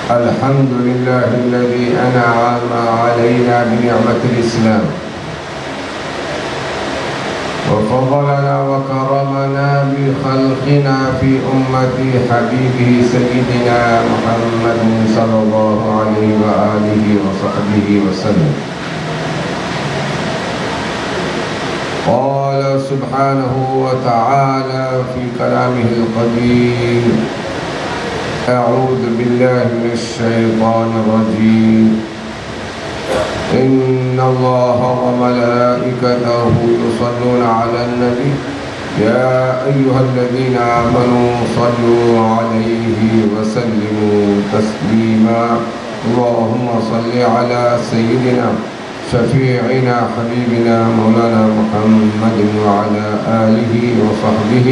الحمد لله الذي أنعم علينا بنعمة الإسلام وفضلنا وكرمنا بخلقنا في أمة حبيبه سيدنا محمد صلى الله عليه وآله وصحبه وسلم. قال سبحانه وتعالى في كلامه القديم: أعوذ بالله من الشيطان الرجيم. إن الله وملائكته يصلون على النبي يا أيها الذين آمنوا صلوا عليه وسلموا تسليما. اللهم صل على سيدنا شفيعنا حبيبنا مولانا محمد وعلى آله وصحبه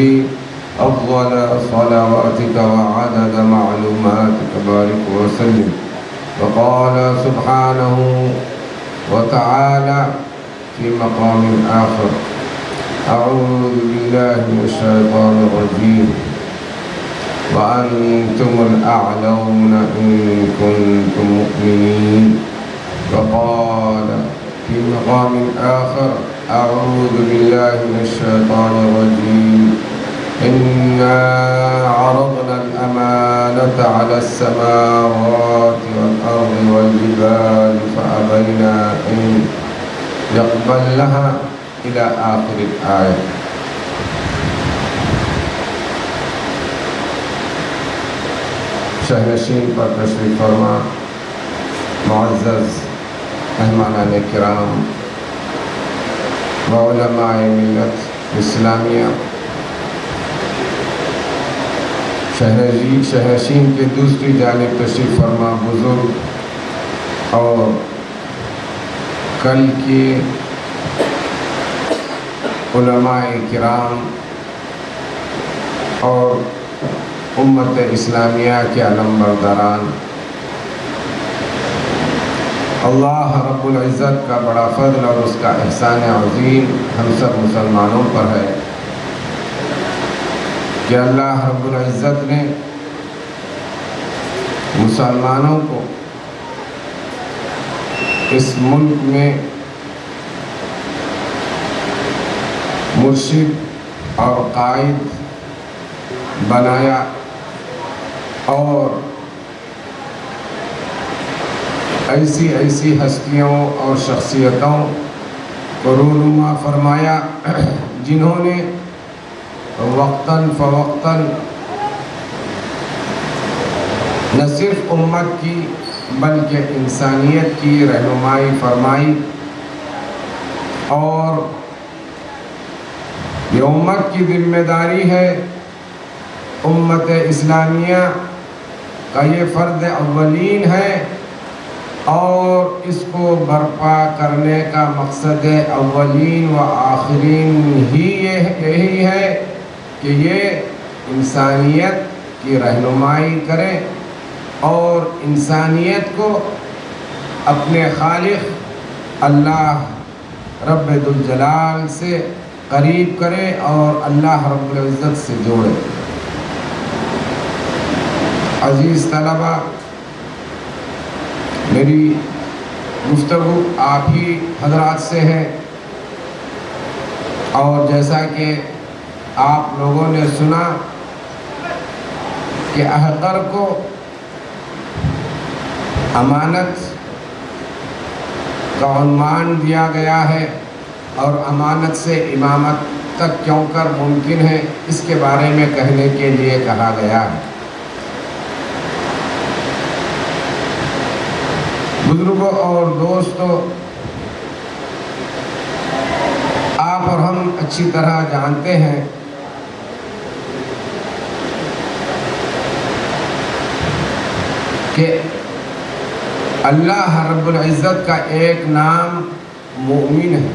أفضل صلواتك وعدد معلوماتك بارك وسلم. وقال سبحانه وتعالى في مقام آخر: أعوذ بالله من الشيطان الرجيم وأنتم الأعلون إن كنتم مؤمنين. وقال في مقام آخر: أعوذ بالله من الشيطان الرجيم إنا عرضنا الأمانة على السماوات والأرض والجبال فأبينا أن يقبلنها إلى آخر الآية. شہنشین پر تشریف فرما، معزز مہمانان کرام و علماء ملت اسلامیہ، شہنشین کے دوسری جانب تشریف فرما بزرگ اور کل کے علماء کرام اور امت اسلامیہ کے علم برداران، اللہ رب العزت کا بڑا فضل اور اس کا احسان عظیم ہم سب مسلمانوں پر ہے کہ اللہ رب العزت نے مسلمانوں کو اس ملک میں مرشد اور قائد بنایا اور ایسی ہستیوں اور شخصیتوں کو رونما فرمایا جنہوں نے وقتاً فوقتاً نہ صرف امت کی بلکہ انسانیت کی رہنمائی فرمائی، اور یہ امت کی ذمہ داری ہے، امت اسلامیہ کا یہ فرض اولین ہے، اور اس کو برپا کرنے کا مقصد اولین و آخرین ہی یہی ہے کہ یہ انسانیت کی رہنمائی کریں اور انسانیت کو اپنے خالق اللہ رب ذوالجلال سے قریب کرے اور اللہ رب العزت سے جوڑے۔ عزیز طلبہ، میری گفتگو آپ ہی حضرات سے ہے، اور جیسا کہ آپ لوگوں نے سنا کہ احقر کو امانت کا عنوان دیا گیا ہے، اور امانت سے امامت تک کیوں کر ممکن ہے اس کے بارے میں کہنے کے لیے کہا گیا ہے۔ بزرگوں اور دوستوں، آپ اور ہم اچھی طرح جانتے ہیں کہ اللہ رب العزت کا ایک نام مومن ہے۔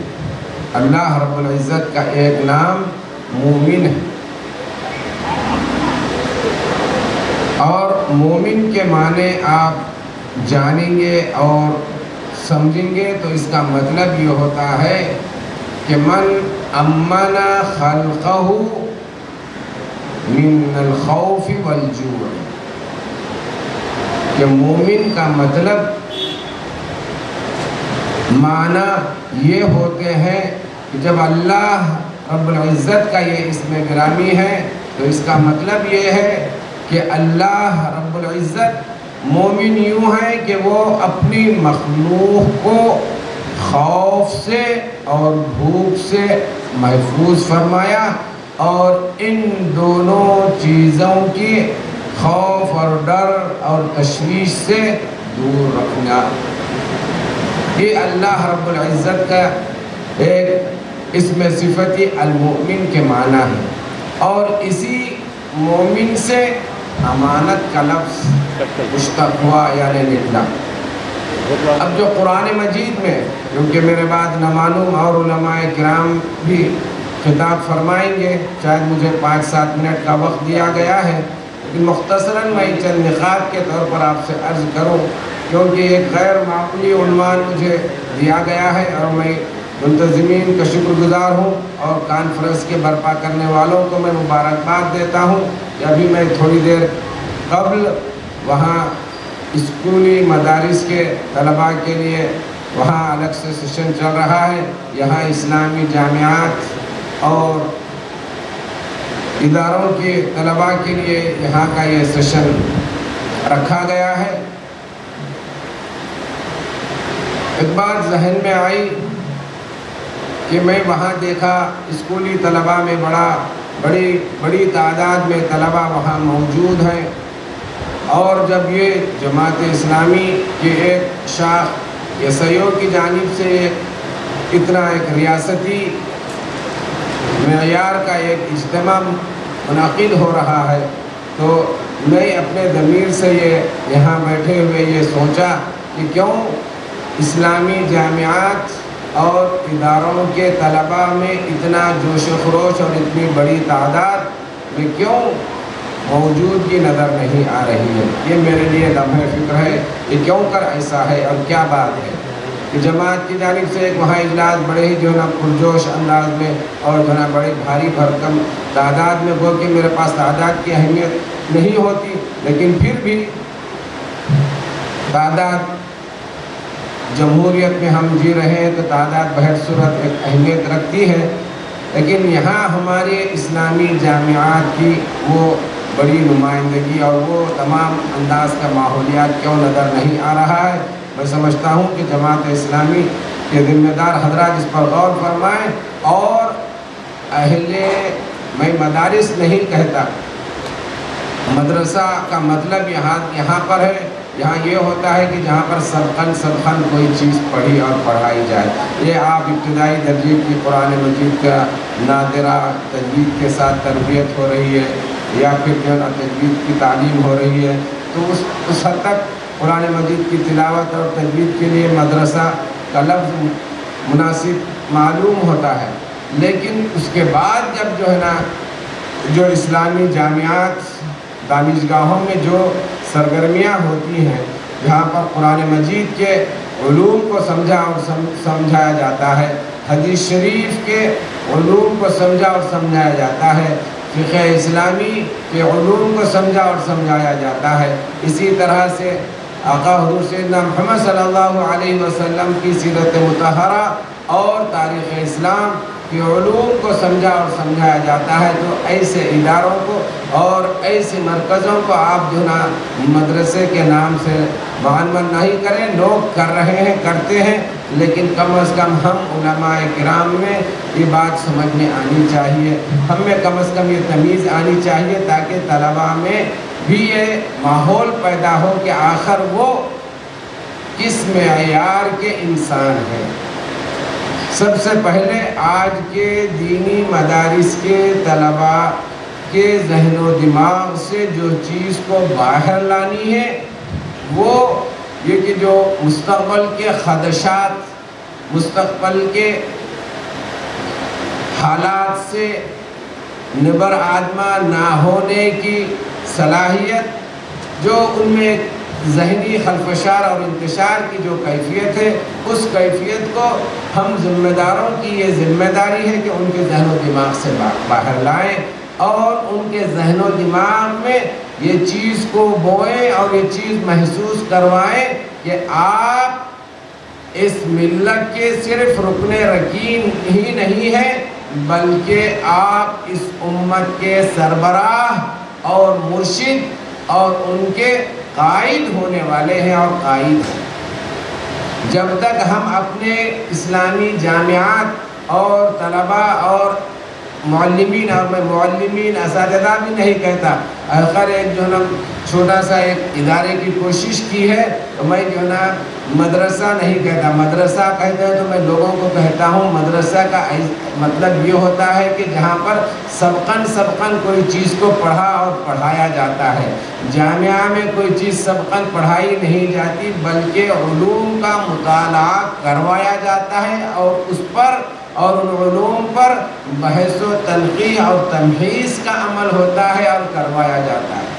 اللہ رب العزت کا ایک نام مومن ہے، اور مومن کے معنی آپ جانیں گے اور سمجھیں گے تو اس کا مطلب یہ ہوتا ہے کہ من امن خلقہ من الخوف والجوع، کہ مومن کا مطلب معنی یہ ہوتے ہیں کہ جب اللہ رب العزت کا یہ اسم گرامی ہے تو اس کا مطلب یہ ہے کہ اللہ رب العزت مومن یوں ہے کہ وہ اپنی مخلوق کو خوف سے اور بھوک سے محفوظ فرمایا، اور ان دونوں چیزوں کی خوف اور ڈر اور تشویش سے دور رکھنا، یہ اللہ رب العزت کا ایک اسم صفتی المؤمن کے معنی ہے۔ اور اسی مومن سے امانت کا لفظ مشتق ہوا یعنی نکلا۔ اب جو قرآن مجید میں، کیونکہ میرے بعد نمعلوم اور علماء کرام بھی خطاب فرمائیں گے، شاید مجھے 5-7 منٹ کا وقت دیا گیا ہے، لیکن مختصراً میں چند نقاط کے طور پر آپ سے عرض کروں، کیونکہ ایک غیر معمولی عنوان مجھے دیا گیا ہے اور میں منتظمین کا شکر گزار ہوں اور کانفرنس کے برپا کرنے والوں کو میں مبارکباد دیتا ہوں کہ ابھی میں تھوڑی دیر قبل وہاں اسکولی مدارس کے طلباء کے لیے وہاں الگ سے سیشن چل رہا ہے، یہاں اسلامی جامعات اور اداروں کے طلباء کے لیے یہاں کا یہ سیشن رکھا گیا ہے۔ ایک بات ذہن میں آئی کہ میں وہاں دیکھا اسکولی طلباء میں بڑی تعداد میں طلباء وہاں موجود ہیں، اور جب یہ جماعت اسلامی کے ایک شاخ یسیوں کی جانب سے اتنا ایک ریاستی معیار کا ایک اجتماع منعقد ہو رہا ہے، تو میں اپنے ضمیر سے یہاں بیٹھے ہوئے یہ سوچا کہ کیوں اسلامی جامعات اور اداروں کے طلباء میں اتنا جوش و خروش اور اتنی بڑی تعداد میں کیوں موجودگی نظر نہیں آ رہی ہے۔ یہ میرے لیے لمحہ فکر ہے، یہ کیوں کر ایسا ہے اور کیا بات ہے کہ جماعت کی جانب سے ایک وہاں اجلاس بڑے ہی جو ہے نا پرجوش انداز میں اور جو ہے نا بڑے بھاری بھرکم تعداد میں، وہ کہ میرے پاس تعداد کی اہمیت نہیں ہوتی، لیکن پھر بھی تعداد جمہوریت میں ہم جی رہے ہیں تو تعداد بہر صورت ایک اہمیت رکھتی ہے، لیکن یہاں ہمارے اسلامی جامعات کی وہ بڑی نمائندگی اور وہ تمام انداز کا ماحولیات کیوں نظر نہیں آ رہا ہے۔ میں سمجھتا ہوں کہ جماعت اسلامی کے ذمہ دار حضرات اس پر غور فرمائیں، اور میں مدارس نہیں کہتا، مدرسہ کا مطلب یہاں پر ہے، یہاں یہ ہوتا ہے کہ جہاں پر سبقاً کوئی چیز پڑھی اور پڑھائی جائے۔ یہ آپ ابتدائی درجے کی قرآن مجید کا نادرہ تجوید کے ساتھ تربیت ہو رہی ہے یا پھر جو ہے تجوید کی تعلیم ہو رہی ہے، تو اس حد تک قرآن مجید کی تلاوت اور تجوید کے لیے مدرسہ کا لفظ مناسب معلوم ہوتا ہے، لیکن اس کے بعد جب جو ہے نا جو اسلامی جامعات دانشگاہوں میں جو سرگرمیاں ہوتی ہیں، جہاں پر قرآن مجید کے علوم کو سمجھا اور سمجھایا جاتا ہے، حدیث شریف کے علوم کو سمجھا اور سمجھایا جاتا ہے، فقہ اسلامی کے علوم کو سمجھا اور سمجھایا جاتا ہے، اسی طرح سے آقا حضور سیدنا محمد صلی اللہ علیہ وسلم کی سیرت مطہرہ اور تاریخ اسلام کے علوم کو سمجھا اور سمجھایا جاتا ہے، تو ایسے اداروں کو اور ایسے مرکزوں کو آپ جو نا مدرسے کے نام سے معمر نہیں کریں۔ لوگ کر رہے ہیں، کرتے ہیں، لیکن کم از کم ہم علماء کرام میں یہ بات سمجھ میں آنی چاہیے، ہم میں کم از کم یہ تمیز آنی چاہیے، تاکہ طلباء میں بھی یہ ماحول پیدا ہو کہ آخر وہ کس معیار کے انسان ہیں۔ سب سے پہلے آج کے دینی مدارس کے طلباء کے ذہن و دماغ سے جو چیز کو باہر لانی ہے وہ یہ کہ جو مستقبل کے خدشات، مستقبل کے حالات سے نبر آدمہ نہ ہونے کی صلاحیت، جو ان میں ذہنی خلفشار اور انتشار کی جو کیفیت ہے، اس کیفیت کو ہم ذمہ داروں کی یہ ذمہ داری ہے کہ ان کے ذہن و دماغ سے باہر لائیں اور ان کے ذہن و دماغ میں یہ چیز کو بوئیں اور یہ چیز محسوس کروائیں کہ آپ اس ملت کے صرف رکن رکین ہی نہیں ہیں بلکہ آپ اس امت کے سربراہ اور مرشد اور ان کے قائد ہونے والے ہیں اور قائد ہیں۔ جب تک ہم اپنے اسلامی جامعات اور طلباء اور معلمین، اور میں معلمین اساتذہ بھی نہیں کہتا، خیر ایک جو ہے نا چھوٹا سا ایک ادارے کی کوشش کی ہے، تو میں جو ہے نا مدرسہ نہیں کہتا، مدرسہ کہتے ہیں تو میں لوگوں کو کہتا ہوں مدرسہ کا مطلب یہ ہوتا ہے کہ جہاں پر سبقاً کوئی چیز کو پڑھا اور پڑھایا جاتا ہے۔ جامعہ میں کوئی چیز سبقاً پڑھائی نہیں جاتی بلکہ علوم کا مطالعہ کروایا جاتا ہے اور اس پر اور ان علوم پر بحث و تنقیح اور تمحیص کا عمل ہوتا ہے اور کروایا جاتا ہے۔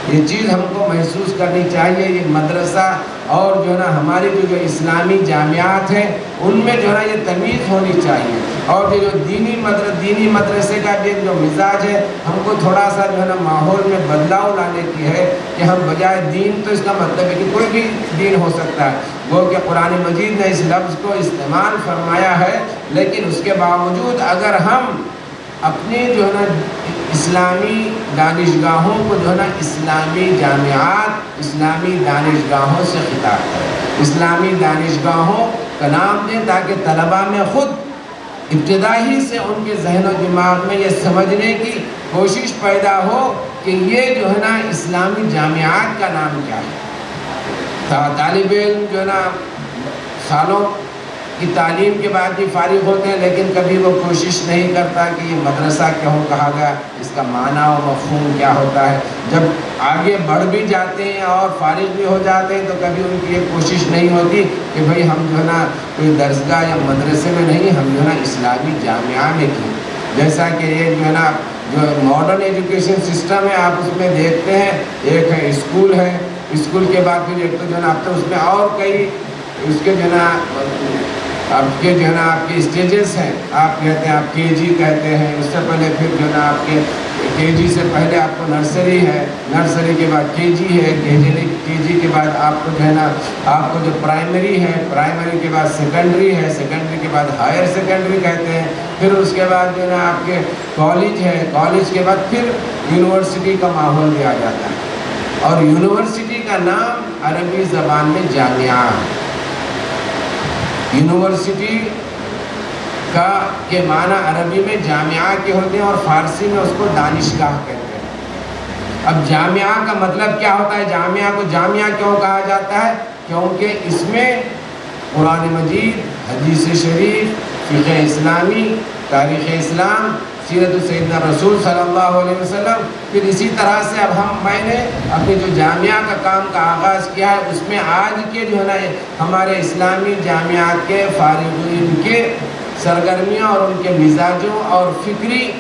یہ چیز ہم کو محسوس کرنی چاہیے۔ یہ مدرسہ اور جو ہے نا ہماری جو اسلامی جامعات ہیں ان میں جو ہے نا یہ تمیز ہونی چاہیے، اور یہ جو دینی مدرسے کا بھی جو مزاج ہے ہم کو تھوڑا سا جو ہے نا ماحول میں بدلاؤ لانے کی ہے کہ ہم بجائے دین، تو اس کا مطلب ہے کہ کوئی بھی دین ہو سکتا ہے، وہ کہ قرآن مجید نے اس لفظ کو استعمال فرمایا ہے، لیکن اس کے باوجود اگر ہم اپنی جو ہے نا اسلامی دانشگاہوں کو جو ہے نا اسلامی جامعات، اسلامی دانشگاہوں سے خطاب کریں، اسلامی دانشگاہوں کا نام دیں تاکہ طلباء میں خود ابتدائی سے ان کے ذہن و دماغ میں یہ سمجھنے کی کوشش پیدا ہو کہ یہ جو ہے نا اسلامی جامعات کا نام کیا ہے۔ طالب علم جو ہے نا سالوں کی تعلیم کے بعد بھی فارغ ہوتے ہیں، لیکن کبھی وہ کوشش نہیں کرتا کہ یہ مدرسہ کیوں کہا گیا، اس کا معنی و مفہوم کیا ہوتا ہے۔ جب آگے بڑھ بھی جاتے ہیں اور فارغ بھی ہو جاتے ہیں تو کبھی ان کی یہ کوشش نہیں ہوتی کہ بھئی ہم جو ہے نا کوئی درسگاہ یا مدرسے میں نہیں، ہم جو ہے نا اسلامی جامعہ میں کی۔ جیسا کہ یہ جو ہے نا جو ماڈرن ایجوکیشن سسٹم ہے، آپ اس میں دیکھتے ہیں ایک ہے اسکول ہے، اسکول کے بعد پھر ایک تو جو ہے نا اب تو اس میں اور کئی اس کے جو ہے نا آپ کے جو ہے نا آپ کے اسٹیجز ہیں، آپ کہتے ہیں آپ کے جی کہتے ہیں، اس سے پہلے پھر جو ہے نا آپ کے جی سے پہلے آپ کو نرسری ہے، نرسری کے بعد کے جی ہے، کے جی کے بعد آپ کو جو ہے نا آپ کو جو پرائمری ہے، پرائمری کے بعد سیکنڈری ہے، سیکنڈری کے بعد ہائر سیکنڈری کہتے ہیں، پھر اس کے بعد جو ہے نا آپ کے کالج ہے، کالج کے بعد پھر یونیورسٹی کا ماحول بھی آ جاتا ہے، اور یونیورسٹی کا نام عربی زبان میں جامعہ ہے۔ یونیورسٹی کے معنی عربی میں جامعہ کے ہوتے ہیں اور فارسی میں اس کو دانشگاہ کہتے ہیں۔ اب جامعہ کا مطلب کیا ہوتا ہے؟ جامعہ کو جامعہ کیوں کہا جاتا ہے؟ کیونکہ اس میں قرآن مجید، حدیث شریف، فقہ اسلامی، تاریخ اسلام، سیرت سیدنا رسول صلی اللہ علیہ وسلم، پھر اسی طرح سے اب میں نے اپنے جو جامعہ کا کام کا آغاز کیا ہے اس میں آج کے جو ہے نا ہمارے اسلامی جامعات کے فارغین کے سرگرمیاں اور ان کے مزاجوں اور فکری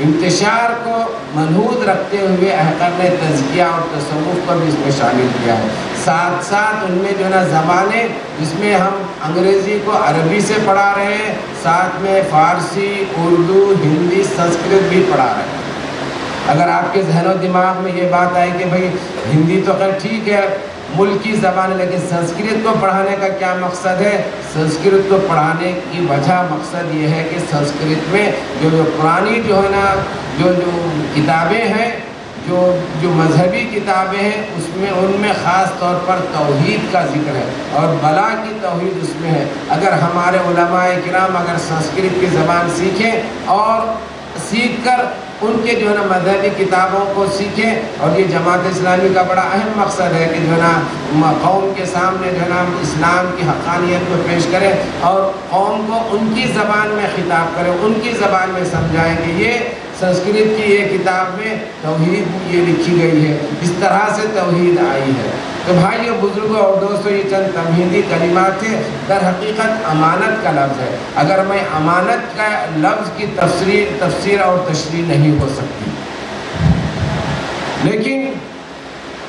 انتشار کو منحوس رکھتے ہوئے احکام تزکیہ اور تصوف کو بھی اس میں شامل کیا ہے۔ ساتھ ساتھ ان میں جو ہے نا زبانیں، جس میں ہم انگریزی کو عربی سے پڑھا رہے ہیں، ساتھ میں فارسی، اردو، ہندی، سنسکرت بھی پڑھا رہے ہیں۔ اگر آپ کے ذہن و دماغ میں یہ بات آئے کہ بھئی ہندی تو خیر ٹھیک ہے ملکی زبان ہے، لیکن سنسکرت کو پڑھانے کا کیا مقصد ہے؟ سنسکرت کو پڑھانے کی وجہ مقصد یہ ہے کہ سنسکرت میں جو پرانی جو ہے نا جو کتابیں ہیں، جو مذہبی کتابیں ہیں، اس میں ان میں خاص طور پر توحید کا ذکر ہے اور بلا کی توحید اس میں ہے۔ اگر ہمارے علماء کرام اگر سنسکرت کی زبان سیکھیں اور سیکھ کر ان کے جو ہے نا مذہبی کتابوں کو سیکھیں، اور یہ جماعت اسلامی کا بڑا اہم مقصد ہے کہ جو ہے نا قوم کے سامنے جو ہے نا اسلام کی حقانیت کو پیش کریں اور قوم کو ان کی زبان میں خطاب کریں، ان کی زبان میں سمجھائیں کہ یہ سنسکرت کی یہ کتاب میں توحید یہ لکھی گئی ہے، اس طرح سے توحید آئی ہے۔ تو بھائیو، بزرگوں اور دوستوں، یہ چند تمہیدی کلمات تھے۔ در حقیقت امانت کا لفظ ہے، اگر میں امانت کا لفظ کی تفسیر اور تشریح نہیں ہو سکتی، لیکن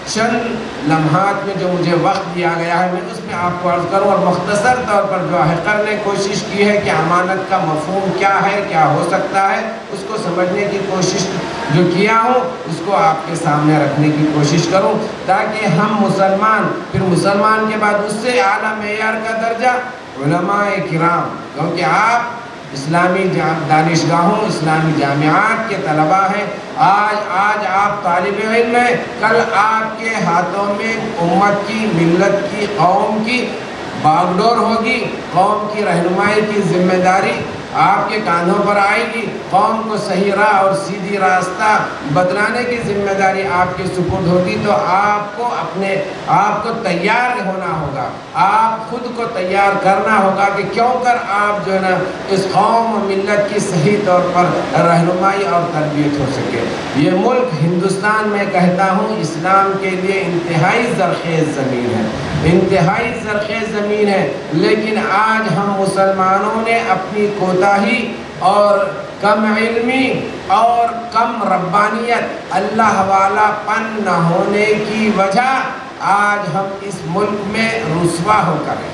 چند لمحات میں جو مجھے وقت دیا گیا ہے میں اس میں آپ کو عرض کروں، اور مختصر طور پر جو ہے کرنے کوشش کی ہے کہ امانت کا مفہوم کیا ہے، کیا ہو سکتا ہے، اس کو سمجھنے کی کوشش جو کیا ہوں اس کو آپ کے سامنے رکھنے کی کوشش کروں، تاکہ ہم مسلمان، پھر مسلمان کے بعد اس سے اعلیٰ معیار کا درجہ علماء کرام، کیونکہ آپ اسلامی دانشگاہوں، اسلامی جامعات کے طلباء ہیں، آج آپ طالب علم ہیں، کل آپ کے ہاتھوں میں امت کی، ملت کی، قوم کی باغ ڈور ہوگی، قوم کی رہنمائی کی ذمہ داری آپ کے کاندھوں پر آئے گی، قوم کو صحیح راہ اور سیدھی راستہ بتلانے کی ذمہ داری آپ کے سپرد ہوگی، تو آپ کو تیار ہونا ہوگا، آپ خود کو تیار کرنا ہوگا کہ کیوں کر آپ جو ہے نا اس قوم و ملت کی صحیح طور پر رہنمائی اور تربیت ہو سکے۔ یہ ملک ہندوستان میں کہتا ہوں اسلام کے لیے انتہائی زرخیز زمین ہے، انتہائی زرخیز زمین ہے، لیکن آج ہم مسلمانوں نے اپنی کوتاہی اور کم علمی اور کم ربانیت، اللہ والا پن نہ ہونے کی وجہ آج ہم اس ملک میں رسوا ہو کر ہیں۔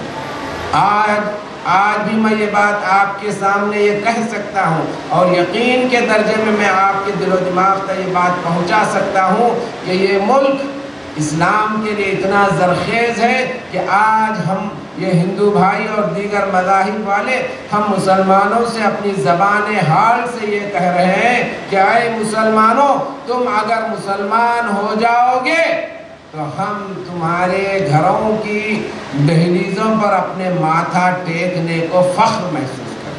آج بھی میں یہ بات آپ کے سامنے یہ کہہ سکتا ہوں، اور یقین کے درجے میں آپ کے دل و دماغ تک یہ بات پہنچا سکتا ہوں کہ یہ ملک اسلام کے لیے اتنا زرخیز ہے کہ آج ہم یہ ہندو بھائی اور دیگر مذاہب والے ہم مسلمانوں سے اپنی زبان حال سے یہ کہہ رہے ہیں کہ اے مسلمانوں، تم اگر مسلمان ہو جاؤ گے تو ہم تمہارے گھروں کی دہلیزوں پر اپنے ماتھا ٹیکنے کو فخر محسوس کریں۔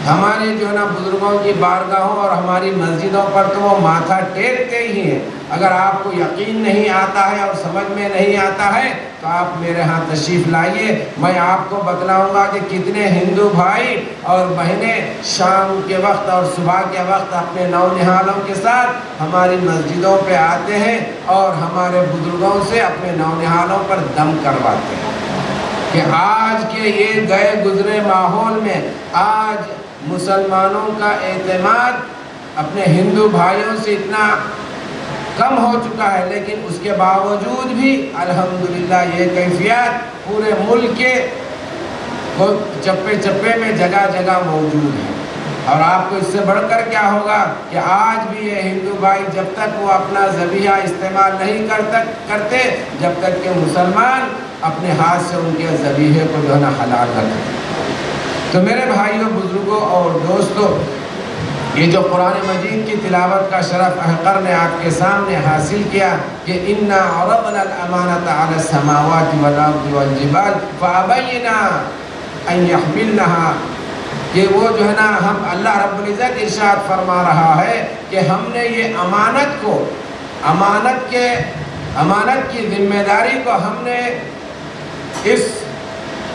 ہمارے جو نا بزرگوں کی بارگاہوں اور ہماری مسجدوں پر تو وہ ماتھا ٹیکتے ہی ہیں۔ اگر آپ کو یقین نہیں آتا ہے اور سمجھ میں نہیں آتا ہے تو آپ میرے ہاں تشریف لائیے، میں آپ کو بتلاؤں گا کہ کتنے ہندو بھائی اور بہنیں شام کے وقت اور صبح کے وقت اپنے نونہالوں کے ساتھ ہماری مسجدوں پہ آتے ہیں اور ہمارے بزرگوں سے اپنے نونہالوں پر دم کرواتے ہیں، کہ آج کے یہ گئے گزرے ماحول میں آج مسلمانوں کا اعتماد اپنے ہندو بھائیوں سے اتنا کم ہو چکا ہے، لیکن اس کے باوجود بھی الحمدللہ یہ کیفیت پورے ملک کے چپے چپے میں جگہ جگہ موجود ہے۔ اور آپ کو اس سے بڑھ کر کیا ہوگا کہ آج بھی یہ ہندو بھائی جب تک وہ اپنا ذبیحہ استعمال نہیں کرتے، جب تک کہ مسلمان اپنے ہاتھ سے ان کے ذبیحے کو جو ہے نا حلال رکھتے۔ تو میرے بھائیوں، بزرگوں اور دوستوں، یہ جو قرآن مجید کی تلاوت کا شرف احقر نے آپ کے سامنے حاصل کیا کہ اِنَّا عَرَضْنَا الْأَمَانَةَ عَلَى السَّمَاوَاتِ وَالْأَرْضِ وَالْجِبَالِ فَأَبَيْنَا أَن يَحْمِلْنَهَا، کہ وہ جو ہے نا ہم اللہ رب العزت ارشاد فرما رہا ہے کہ ہم نے یہ امانت کی ذمہ داری کو ہم نے اس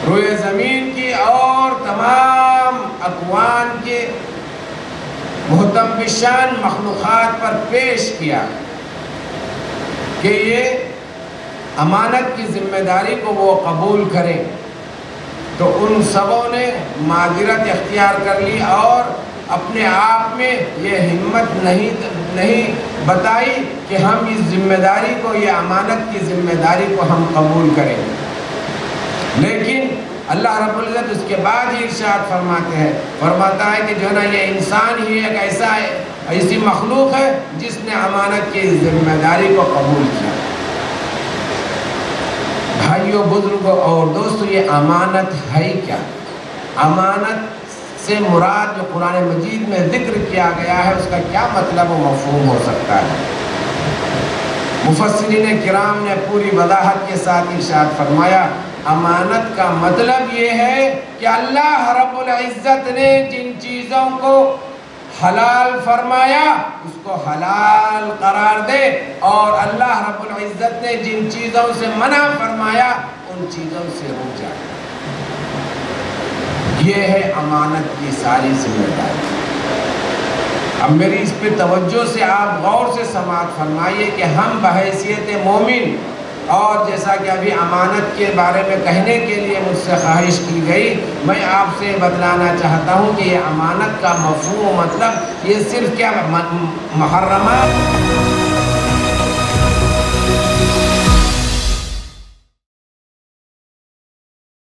روئے زمین کی اور تمام اکوان کے محتم بشان مخلوقات پر پیش کیا کہ یہ امانت کی ذمہ داری کو وہ قبول کریں۔ تو ان سبوں نے معذرت اختیار کر لی اور اپنے آپ میں یہ ہمت نہیں بتائی کہ ہم اس ذمہ داری کو، یہ امانت کی ذمہ داری کو ہم قبول کریں، لیکن اللہ رب العزت اس کے بعد ہی ارشاد فرماتا ہے کہ جو ہے نا یہ انسان ہی ایک ایسی مخلوق ہے جس نے امانت کی ذمہ داری کو قبول کیا۔ بھائیوں، بزرگوں اور دوستوں، یہ امانت ہے کیا؟ امانت سے مراد جو قرآن مجید میں ذکر کیا گیا ہے اس کا کیا مطلب و مفہوم ہو سکتا ہے؟ مفسرین کرام نے پوری وضاحت کے ساتھ ارشاد فرمایا، امانت کا مطلب یہ ہے کہ اللہ رب العزت نے جن چیزوں کو حلال فرمایا اس کو حلال قرار دے، اور اللہ رب العزت نے جن چیزوں سے منع فرمایا ان چیزوں سے رک جائے۔ یہ ہے امانت کی ساری ذمہ داری۔ اب میری اس پہ توجہ سے آپ غور سے سماعت فرمائیے کہ ہم بحیثیت مومن، اور جیسا کہ ابھی امانت کے بارے میں کہنے کے لیے مجھ سے خواہش کی گئی، میں آپ سے بتلانا چاہتا ہوں کہ یہ امانت کا مفہوم مطلب یہ صرف کیا محرمات